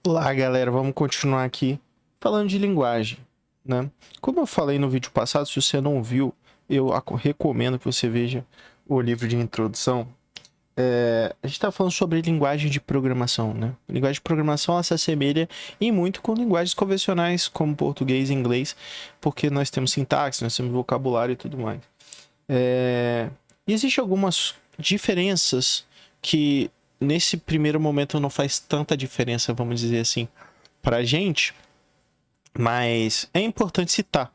Olá, galera, vamos continuar aqui falando de linguagem, né? Como eu falei no vídeo passado, se você não viu, eu recomendo que você veja o livro de introdução. A gente está falando sobre linguagem de programação, né? Linguagem de programação ela se assemelha em muito com linguagens convencionais, como português e inglês, porque nós temos sintaxe, nós temos vocabulário e tudo mais. E existem algumas diferenças que nesse primeiro momento não faz tanta diferença, vamos dizer assim, pra gente, mas é importante citar,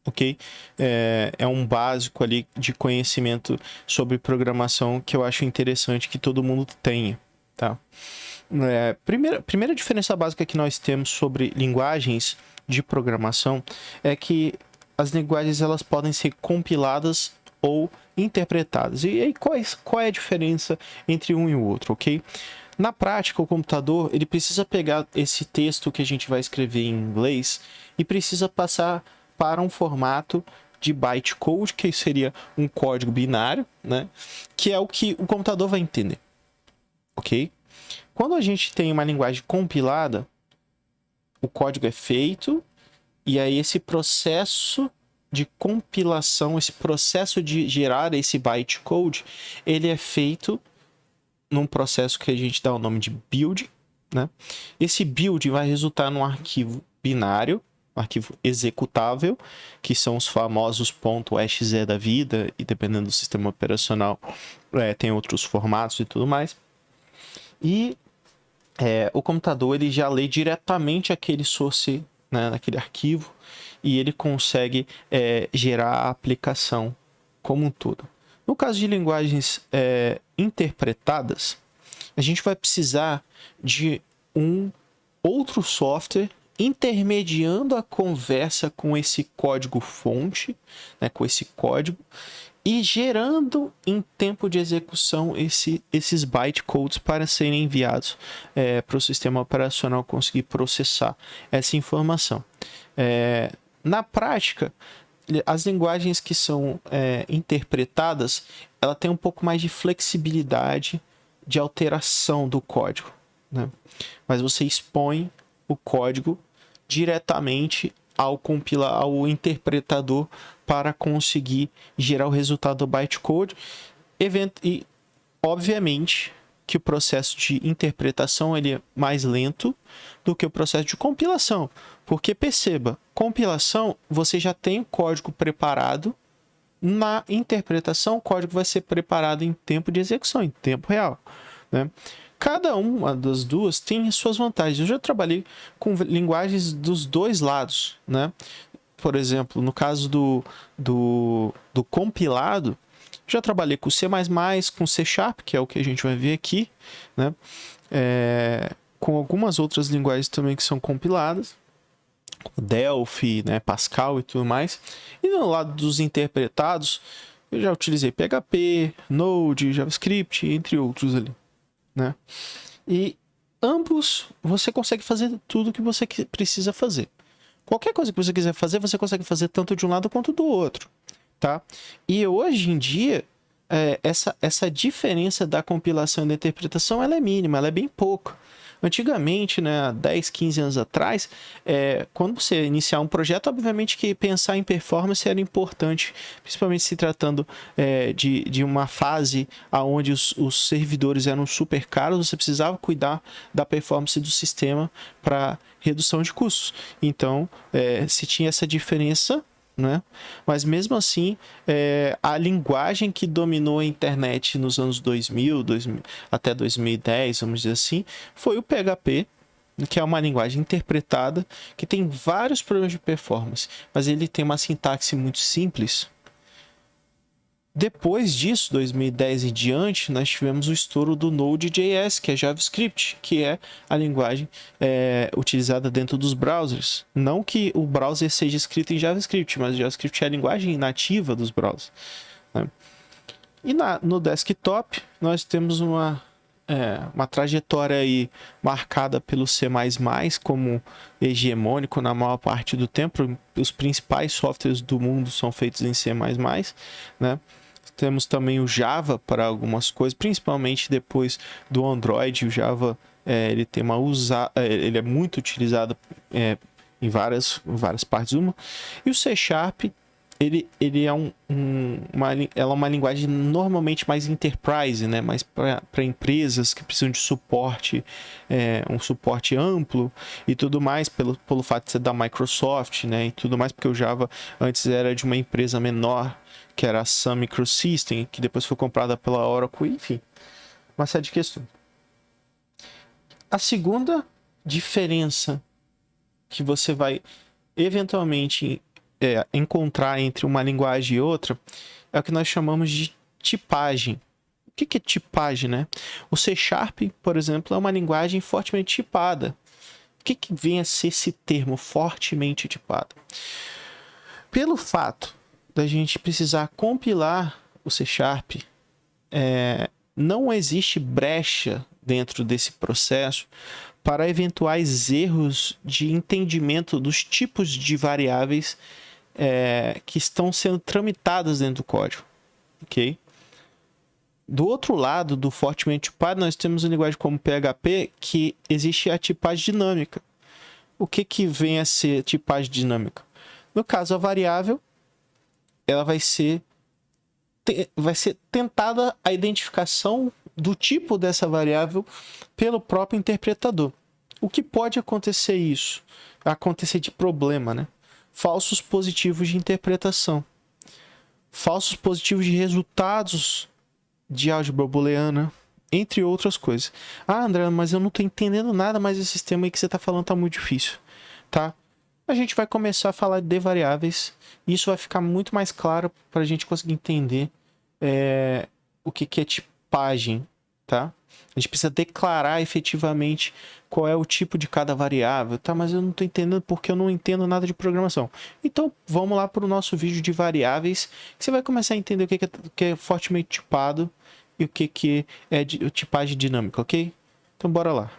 ok? É um básico ali de conhecimento sobre programação que eu acho interessante que todo mundo tenha, tá? Primeira diferença básica que nós temos sobre linguagens de programação é que as linguagens elas podem ser compiladas ou interpretadas. E aí qual é a diferença entre um e o outro, ok? Na prática, o computador ele precisa pegar esse texto que a gente vai escrever em inglês e precisa passar para um formato de bytecode, que seria um código binário, né? Que é o que o computador vai entender, ok? Quando a gente tem uma linguagem compilada, o código é feito e aí esse processo de compilação, esse processo de gerar esse bytecode, ele é feito num processo que a gente dá o nome de build, né? Esse build vai resultar num arquivo binário, um arquivo executável, que são os famosos .exe da vida, e dependendo do sistema operacional, tem outros formatos e tudo mais. E o computador ele já lê diretamente aquele source, né, naquele arquivo, e ele consegue gerar a aplicação como um todo. No caso de linguagens interpretadas, a gente vai precisar de um outro software intermediando a conversa com esse código-fonte, né, com esse código, e gerando em tempo de execução esses bytecodes para serem enviados para o sistema operacional conseguir processar essa informação. Na prática, as linguagens que são interpretadas, ela tem um pouco mais de flexibilidade de alteração do código, né? Mas você expõe o código diretamente ao interpretador para conseguir gerar o resultado do bytecode. E, obviamente, que o processo de interpretação ele é mais lento do que o processo de compilação. Porque, perceba, compilação, você já tem o código preparado. Na interpretação, o código vai ser preparado em tempo de execução, em tempo real, né? Cada uma das duas tem suas vantagens. Eu já trabalhei com linguagens dos dois lados, né? Por exemplo, no caso do compilado, já trabalhei com C++, com C#, que é o que a gente vai ver aqui, né? Com algumas outras linguagens também que são compiladas, Delphi, né, Pascal e tudo mais. E no lado dos interpretados, eu já utilizei PHP, Node, JavaScript, entre outros ali, né? E ambos você consegue fazer tudo o que você precisa fazer. Qualquer coisa que você quiser fazer, você consegue fazer tanto de um lado quanto do outro, tá? E hoje em dia, essa diferença da compilação e da interpretação ela é mínima, ela é bem pouca. Antigamente, né, há 10, 15 anos atrás, quando você iniciar um projeto, obviamente que pensar em performance era importante, principalmente se tratando de uma fase onde os servidores eram super caros, você precisava cuidar da performance do sistema para redução de custos. Então, se tinha essa diferença, né? Mas mesmo assim, a linguagem que dominou a internet nos anos 2000 até 2010, vamos dizer assim, foi o PHP, que é uma linguagem interpretada que tem vários problemas de performance, mas ele tem uma sintaxe muito simples. Depois disso, 2010 em diante, nós tivemos o estouro do Node.js, que é JavaScript, que é a linguagem utilizada dentro dos browsers. Não que o browser seja escrito em JavaScript, mas o JavaScript é a linguagem nativa dos browsers, né? E no desktop, nós temos uma trajetória aí marcada pelo C++ como hegemônico na maior parte do tempo. Os principais softwares do mundo são feitos em C++, né? Temos também o Java para algumas coisas, principalmente depois do Android. O Java ele tem ele é muito utilizado em várias partes do mundo. E o C Sharp, ele é ela é uma linguagem normalmente mais enterprise, né? Mais para empresas que precisam de suporte, um suporte amplo e tudo mais, pelo fato de ser da Microsoft, né? E tudo mais, porque o Java antes era de uma empresa menor, que era a Sun Microsystem, que depois foi comprada pela Oracle, enfim, uma série de questões. A segunda diferença que você vai eventualmente encontrar entre uma linguagem e outra é o que nós chamamos de tipagem. O que é tipagem, né? O C Sharp, por exemplo, é uma linguagem fortemente tipada. O que vem a ser esse termo fortemente tipado? Pelo fato da gente precisar compilar o C Sharp, não existe brecha dentro desse processo para eventuais erros de entendimento dos tipos de variáveis que estão sendo tramitadas dentro do código, ok? Do outro lado do fortemente tipado, nós temos uma linguagem como PHP que existe a tipagem dinâmica. O que vem a ser tipagem dinâmica? No caso, a variável, ela vai ser tentada a identificação do tipo dessa variável pelo próprio interpretador. O que pode acontecer isso? Acontecer de problema, né? Falsos positivos de interpretação. Falsos positivos de resultados de álgebra booleana, entre outras coisas. Ah, André, mas eu não estou entendendo nada, mas esse sistema aí que você está falando está muito difícil, tá? A gente vai começar a falar de variáveis e isso vai ficar muito mais claro para a gente conseguir entender o que é tipagem, tá? A gente precisa declarar efetivamente qual é o tipo de cada variável, tá? Mas eu não estou entendendo porque eu não entendo nada de programação. Então, vamos lá para o nosso vídeo de variáveis, que você vai começar a entender o que é fortemente tipado e o que é tipagem dinâmica, ok? Então, bora lá.